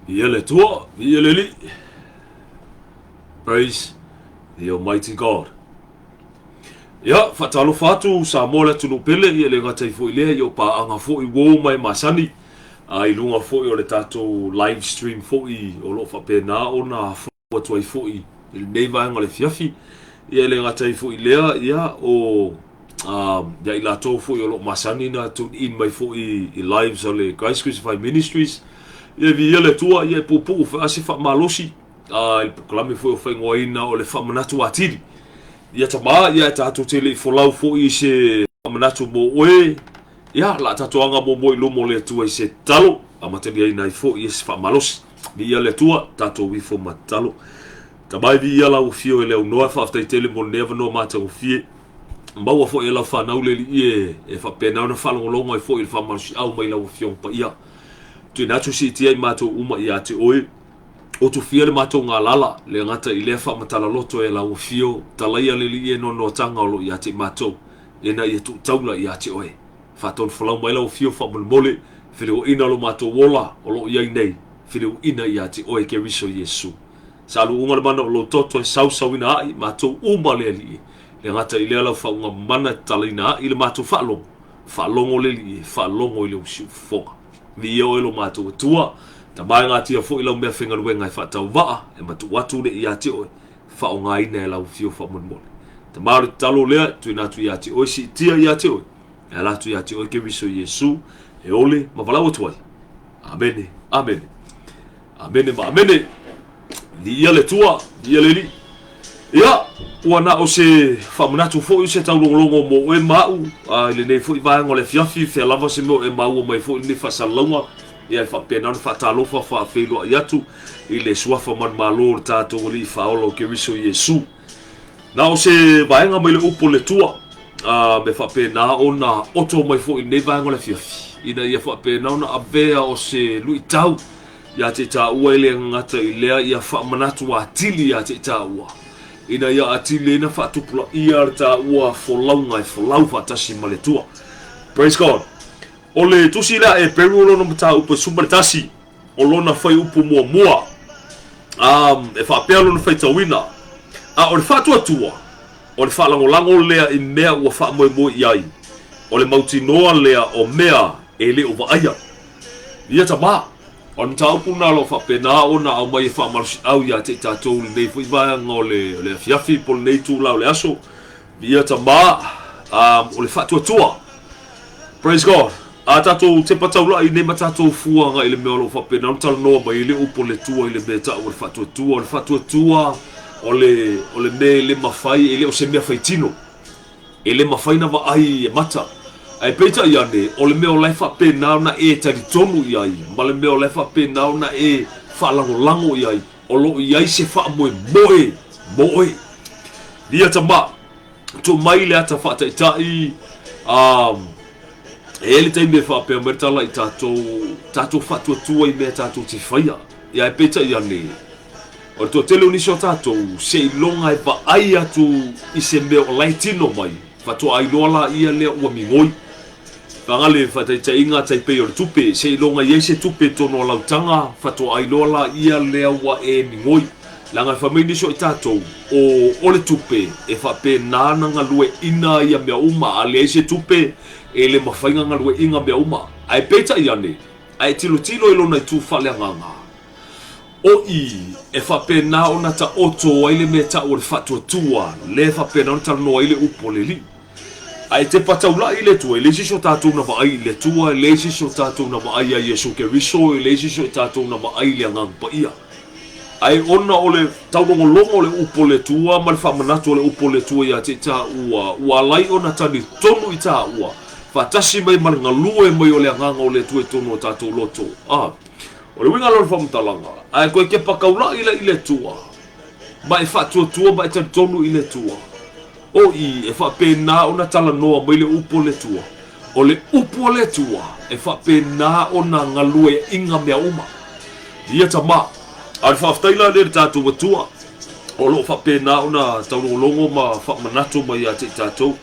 Yele tua, yele. Praise the Almighty God. Ya, fatalo fatu sa mola tunu pele ia le ngata ifo ile yo pa anga fo I wo mai masani. Ai lunga fo o le tato live stream fo I o lo fa pena ona fo to fo I il neva ngale fiafi. Ia le ngata ifo ile ia o ya ila to fo o lo masani na to in mai fo I lives o le Christ Crucified Ministries. Ia vi ia le tua ia popo fa asifa malosi. Il proclame fo o fa ngoina o le fa manatu Atili. Ia tama ia tato tele folau fo I se manatu mo we ia la tato anga mo mo lo mo le tua I se talo amateli ai nai fo I se fa malos ia le tua tato wi fo matalo tabai vi ia la o fio ele no fa after tele mo never no mata o fie mbawa fo ela fa na ule e fa pena na fa lo ngai fo il fa malos au mai la o fio pa ia tu na tu si ti ai mato uma ia te oi o tu fia le mato ngā lala, le ngata I le wha matala loto e la o fio, talaia le li e no no tanga o lo I ate mato, e na I tu taula I ate oe. Whaton whalau mai la o fio wha mole, while o ina lo mato wola o lo iai nei, while o ina I ate oe ke riso Yesu. Sa alu unga le mana o lo toto e sau ina ai, mato uma le li le ngata I le ala wha unga mana tala ina ai, le mato whalongo le li, whalongo I le usiu fonga. Vi o e lo mato tua, ta mai ngā tia fo I lau mea whenga ruenga I whatau waa, e matu watu ne I ate oe, whao ngā ina e lau fio whamon. Ta maare talo lea, tui nātu I ate oe, si tia I ate oe, e latu I ate oe ke riso Yesu, e ole, ma walau atuai. Amene, amene. Amene ma amene. Li ia le tua, li ia le li. Ia, ua na o se whamanatu fo I se tau longolongo mo e mau, ile nei fo I vaenga le fiafi, whea lava se mo e mau o mai fo I ne whasalaunga, ia fa pena fa talofa fa felo yatu ile swafa man malo tato li fa olo ke riso Yesu na o se vaenga mai le upo le tua me fa pena ona oto mai fo I ne vaenga le fiafi ina ia fa pena ona avea o se lui tau ia te ta ua ile ngata ile ia fa manatu Atili ia te ta ua ina ia Atili na fa tupula ia ta ua folaunga folau fa tasi male tua. Praise God. Ole tusi la e peru lo no mata upo sumbatasi o lona fai upo mua e fa pelo no fai tawina o le fatu atua o le fa lango lea I mea ua fa mo iai o le mautinoa lea o mea e le o vaaya ia tama o mata upo na lo fa pena ona au mai fa marsi au ia te tatou le nei fai vai le fiafi pol nei tu la le aso ia tama o le fatu atua. Praise God. Tato te pataula I ne matato fuanga I le mea lo whapena tala noa mai le upo le tua I le mea tau o le whatua tua o le me le mawhai e le o se mea whaitino e le mawhai na wa ai e mata ai peita I ane o le mea o lai whapena na e tari tonu I ai ma le mea o lai whapena na e whalango I ai o lo I ai se wha moe lia tama to mai le ata whataitai ele tai me fa pe merta la tato fatu tua I me tato te faia ia e peta ia ne o to tele uni so tato se longa e va ai atu I se me o laitino mai fatu ai lola ia le o mingoi pangale fata tai inga tai pe o tupe se longa ia se tupe tono lautanga fatu ai lola ia le wa e mingoi langa famili so tato o le tupe e fa pe nana nga lue ina ia me uma ale se tupe ele mawhainga ngalue inga mea uma. Ai peita I ane, ai tilo ilo na tu whale nganga. O e whapena o na ta oto ai le mea ta o le whatua tua, le whapena o na ta noa ile upo le li. Ai te pataula I le tua, le siso tātou na maai le tua, le siso tātou na maai a Yesu ke riso, le siso tātou na maai le ngang pa ia. Ai ona o le taunongo longo le upo le tua, ma le whamanatu o le upo le tua ia te ta ua lai o na tani tonu I ta ua. Fatasi mai maranga lue mai o le nganga o le tue tono o tatou loto. O le winga lor whamtalanga. Ai koe ke pakaula I le tua. Ma e whatua tua ma e tan tonu I le tua. O e whapena o na tala noa mai le upo le tua. O le upo le tua e whapena o na ngalue inga mea uma. Ia tama. Ai whaftaila le tatou watua. O lo whapena o na taunongolongo ma whamanato mai a te tatou.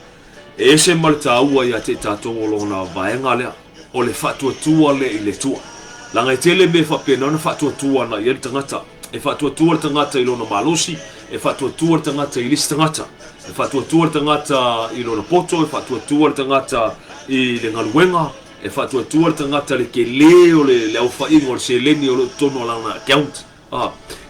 E se malta ua ia te tatou o lona vaenga lea o le whatua tua le I le tua. la ngai tele me fa pe na fa tua na ia tangata e fa tua tangata i lona malosi e fa tua tangata i list tangata e fa tua tangata i lona poto e fa tua tangata i le ngaluenga e fa tua tangata le ke leo le au fa ingol se leni o tono la na account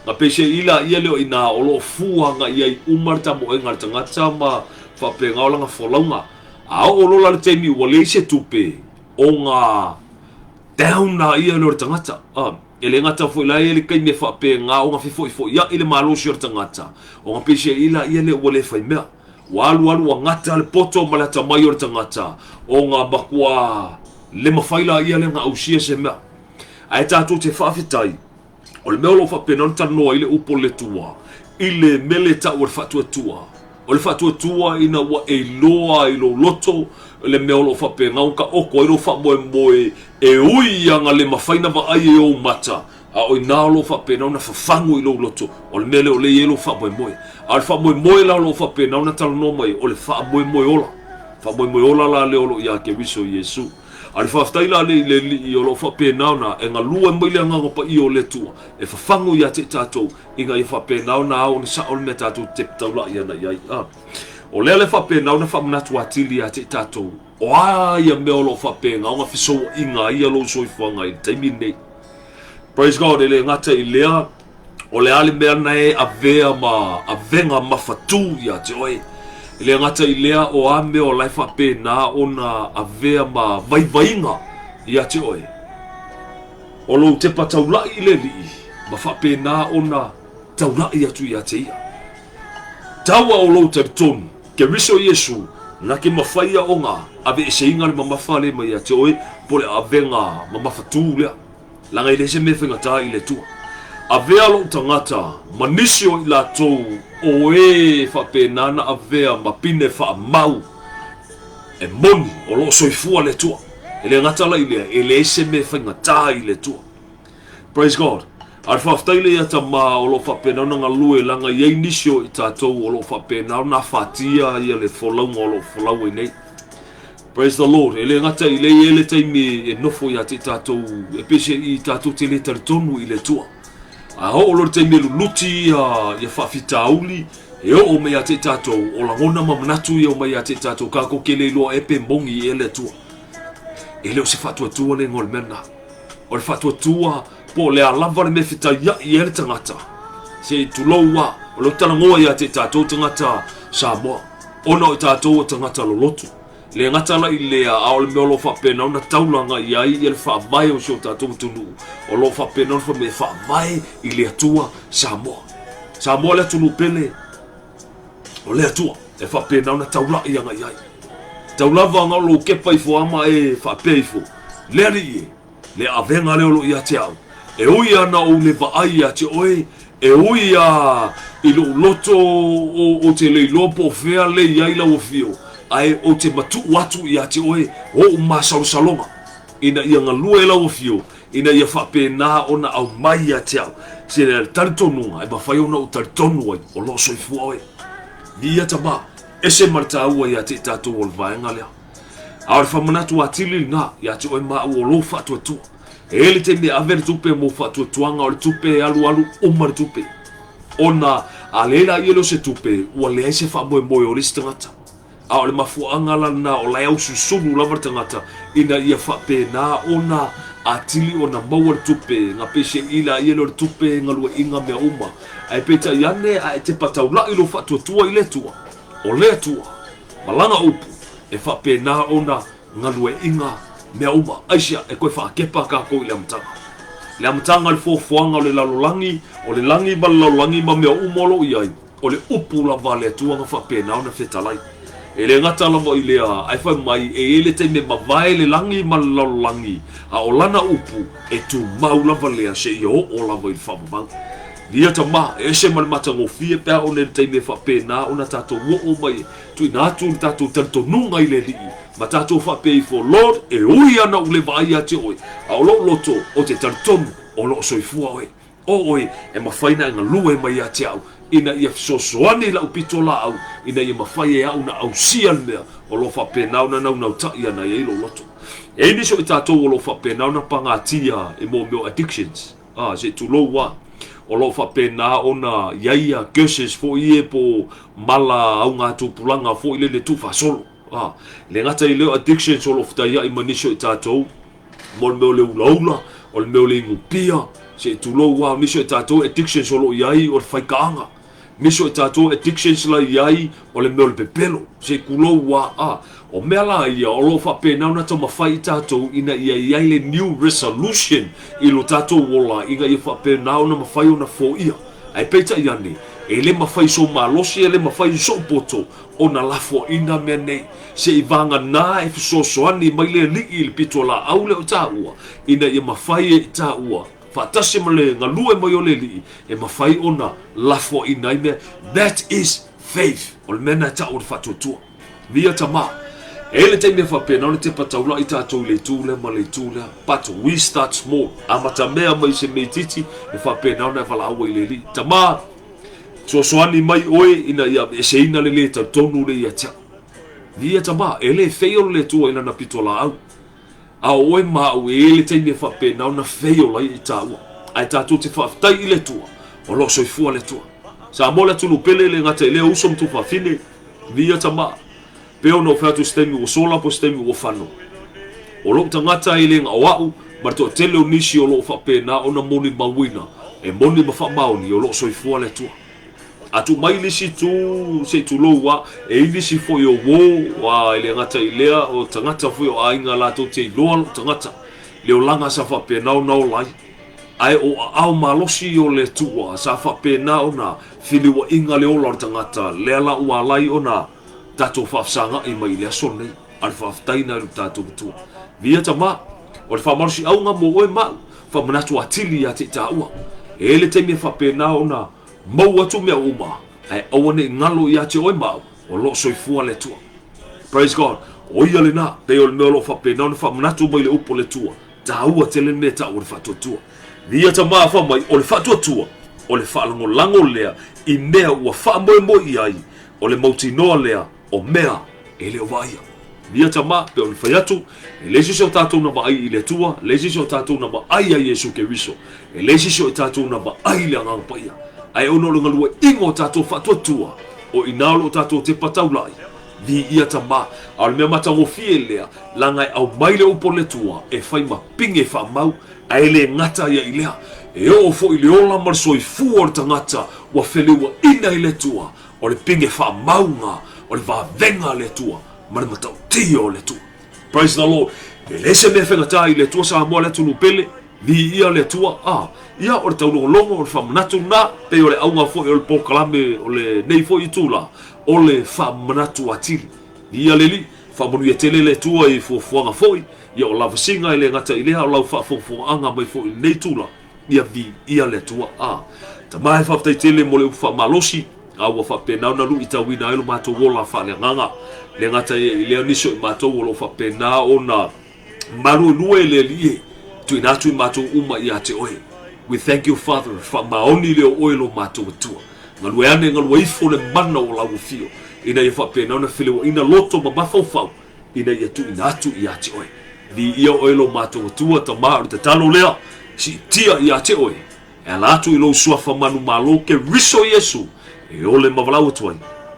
nga pese ila ia leo ina o lo fua nga ia i umarta mo engal tangata ma fa pe ngaola nga folaunga a o lo la te mi wale se tupe o nga down na ia lo tangata ele ngata foi la ele kai me fa pe nga o nga fifo ia ile malo shir tangata o nga pese ila ia le wale fa mea walu ngata le poto malata mayor tangata o nga bakwa le mafaila ia le nga ausia se mea ai tatu te fa fitai o le meo lo fa pe non tano ile upo le tua ile mele ta o fa tua o le fa tua ina wa e loa i lo loto le meo lo fa pe ngau ka oko i lo fa moe e ui anga le mafaina va ai e o mata a o ina lo fa pe na fafangu i lo loto o le mele o le yelo fa moe a le fa moe la lo fa pe na talo no mai o le fa moe ola la le olo ia ke wiso Yesu ale fa ftaila le i o lo fa pe na e nga lua mai le nga pa i o le tua e fafangu ia te tatou inga i fa pe na o ni sa o le tatou te taula ia na ia o le fa pe na fa mnatu atili ia te tatou o ia me o lo fa pe nga fiso inga ia lo so ifanga i taimi nei praise God ele ngata i lea o le ale mea na e avenga mafatu ia te oi ele ngata i lea o ame o lai fa pe na ona avea ma vaivainga ia te oi o lo te pataula i le li ma fa pe na ona taula ia tu ia te ia tawa o lo te tonu ke riso Yesu na ke mafaya onga ave se inga le mamafale mai ia te oi pole avenga mamafatu lea langa i le se me whenga tā i le tua avea lo tangata manisio i la tou o e whapenana avea mapine wha mau e moni o lo soifua le tua ele ngata la i lea ele se me whenga tā i le tua praise God ar whaftaile ia ta ma o lo whapenana ngā lue langa i nisio i tātou o lo whapenana whatia i le wholaunga o lo wholau i nei praise the Lord ele ngata i le ele taimi e nofo ia te tātou e pese i tātou te le taritonu i le tua a ho lo te melu luti ya whawhitauli e o mea te tātou o la ngona mamanatu i o mea te tātou kako kele loa epe mbongi e le tua e leo se whatua tua le ngol mena o le whatua tua po le alava le me whita ia i ele tangata se tuloua o lo tala ngoa ia te tātou tangata Samoa ona o tātou tangata lo lotu le ngata la i lea a o le meo lo whapena ona taulanga i ai i le whaamai o sio tātou tunu o lo whapena ona me whaamai i le atua Samoa le atunu pele o le atua e whapena ona taula i anga i ai taulava nga lo kepa i fuama e whapea i fu le ari i le avenga leo lo i ate au e ui ana o le vaai a te oe e ui a i lo loto o te le lopo fea le i ai la o fio ai o te matu watu i ate oe o masalonga ina ia ngalua e la o fio ina ia whapena ona au mai a te au se le taritonunga e mawhai ona o taritonu ai o lo soifua oe ni ia tama ese marta ua i ate tātou o le vaenga lea a o le whamanatu Atili nga i ate oe maa o lo whatuatua e ele te me ave le tupe mo whatuatuanga o le tupe alu oma le tupe ona a leila i elo se tupe ua lea se whamoe o le stangata a o le mafuanga lana o lai au susunu lava tangata ina ia whapena ona Atili ona maua le tupe nga pese ila i elo le tupe nga lua inga mea uma ai peta iane a te pataula ilo whatuatua i le tua o le tua malanga upu e whapena ona nga lua inga mea uma aisia e koe whaakepa kako i le amtanga le fofuanga o le lalolangi o le langi ma lalolangi ma mea umolo i ai o le upu lava le tua nga whapena ona whetalai e le ngata lava i lea ai whai mai e ele te me mawai le langi ma lalolangi a o lana upu e tu mau lava lea se i o lava i whamamang lia ta ma e se malimata ngofie pea o ne te me whapena ona tato o mai tu inatu tato tanto nunga i le lii ma tato whapei for Lord e ui ana ule vai a te oi a o lo loto o te taritonu o lo soifua oe o oe e mawhaina ngā lue mai a te au ina ia sosoani la upito la au ina ia mafai e au na au sian mea o lo whapenau na nau nau taia na ia ilo loto. E ni so i tātou o lo whapenau na pangatia e mō meo addictions. Se tu lo wa o lo whapenau na iaia curses fo i e po mala au ngā tūpulanga fo i le tu whasolo. Le ngata i leo addictions o lo whtaia i maniso i tātou mo le meo le ulaula o le meo le ingupia. Se tu lo wa niso i tātou addictions o lo iai o le whaikaanga. Niso i tātou addictions la iai o le meo le pepelo. Se kulo wa o mea la ia o lo whapenau na tau mawhai i tātou ina ia iai le new resolution i lo tātou wola inga i whapenau na mawhai o na fo ia. Ai peita i ane, e le mawhai so malosi e le mawhai so poto o na lafo ina mea nei. Se i vanga nā e fisosoani mai le li i le pito la aule o tā ua ina i mawhai e tā ua. Fatasi male ngalue mo yole li e mafai ona lafo ina ime. That is faith. O le mena ta o fatotua. Via tama. Ele te me whapena o te pataula i tātou le tūle ma le tūle. But we start small. Amata mea mai se mei titi e whapena o na wala awa i le li. Tama. Soani mai oe ina ia e se ina le le ta tonu le ia tia. Via tama. Ele feio le tua ina na pitola au. A oe mau e ele te me whapena o na feio lai i tāua. Ai tātou te whaftai i le tua. O lo soifua le tua. Sa mo le tulu pele le ngata i le usom tu whawhine. Via tama. Peo no whatu stemi o sola po stemi o whano. O lo tangata i le ngā wau. Marto tele o nisi o lo whapena o na moni mawina. E moni mawha maoni o lo soifua le tua. Atu mai lisi tu se tu lo wa e lisi fo yo wo wa ile ngata ilea o tangata fo yo ainga la to te lo tangata le langa sa fa pe nau nau lai ai o au malosi o le tua sa fa pe nau na fili wa inga le o tangata le la wa lai ona tato fa sanga i mai le sonne al fa taina lu tato tu via tama o fa marsi au nga mo e ma fa manatu atili ya te taua ele te me fa pe nau na mau atu mea uma ai awane ngalo ia te oi mau o lo soifua le tua. Praise God. O ia le na pe o le mea lo whapena o whamanatu mai le upo le tua ta ua te le mea ta o le whatua tua. Via ta maa wha mai o le whatua tua o le whaalango lango lea i mea ua wha moe moe i ai o le mautinoa lea o mea e leo vaia. Via ta maa pe o le whaiatu e leisi seo tātou na maai i le tua leisi seo tātou na maai a Yesu ke riso e leisi seo tātou na maai le angampaia. Ai ono lo ngalua ingo tātou whatua tua o inalo tātou te pataulai vi ia tama au le mea matango fie lea langai au maile upo le tua e whai ma pinge wha mau ai le ngata ia ilea e o fo i le ola marsoi fua o tangata wa wheleua ina i le tua o le pinge wha maunga o le vavenga le tua ma le matau tio le tua. Praise the Lord. E lese mea whengata i le tua sa moa le tunu pele vi ia le tua ia o le taulongolongo o le whamanatu na pe o le aunga fo o le pokalame o le nei fo i tūla o le whamanatu atili ia le li whamanu ia tele le tua i fuafuanga fo ia o lava singa i le ngata i lea o lau whafuanga mai fo i nei tūla ia vi ia le tua ta mai whaftai tele mo le ufa malosi aua whapenau na lu i tawina ilo mātou wola whale nganga le ngata i lea niso i mātou o lo whapenau o na maru nue le lie tu inatu i mātou uma i ate oe. We thank you, Father, for maoni leo oilo mātou atua. Ngalue ane ngalue ifo le mana o lau fio. Ina ia whapena ona whilewa ina loto ma mawhau ina ia tu inatu i ate oe. Vi ia oilo mātou atua ta maa o te talo lea si tia i ate oe. E ala atu i lo suafa manu malo ke riso Yesu. E ole mawalau atuai.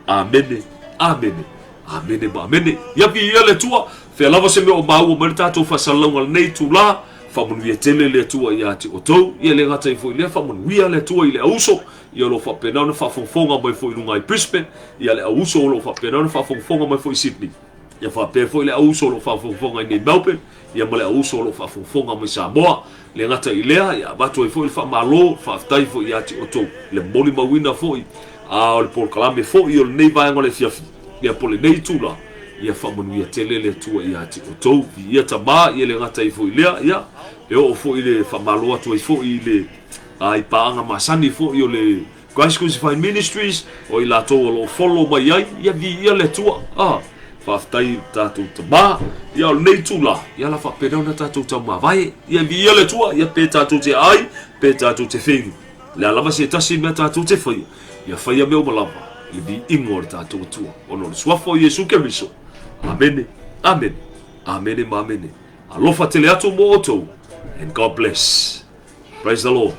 Amene, amene, amene ba amene. Ia vi ia le tua. Fea lava se me o mau o marita tau whasalau al nei tu la. Whamanuia tele le tua i ate o tau, ia le ngata i fo i lea, whamanuia le tua i le auso, ia lo whapenau na whawhongwhonga mai fo i lunga i Brisbane, ia le auso o lo whapenau na whawhongwhonga mai fo i Sydney. Ia whape fo i le auso o lo whawhongwhonga i Melbourne, ia ma le auso o lo whawhongwhonga mai Samoa, le ngata i lea, ia batu i fo i whamalo, whaftai fo i ate o tau, le moli mawina fo i, o le polkalame fo i o le nei vaenga le fiafi, ia po le nei tula, ia whamanuia tele le tua i ate o tau, ia tama, ia le ngata i fo i lea, ia, e o fo i le whamalo atu i fo i le ai paanga masani fo i o le Grace Crucified Ministries o i lato o lo follow mai ai ia vi ia le tua whaftai tātou tama ia o nei tula ia la whapena na tātou tama vai ia vi ia le tua ia pe tātou te ai pe tātou te whengu le alama se tasi mea tātou te whai ia whaia meo malava, le vi ingo le tātou tua, ono le suafo Yesu Keriso. Amene, amen, amene ma amene. Alofa tele atu mo otou, and God bless. Praise the Lord.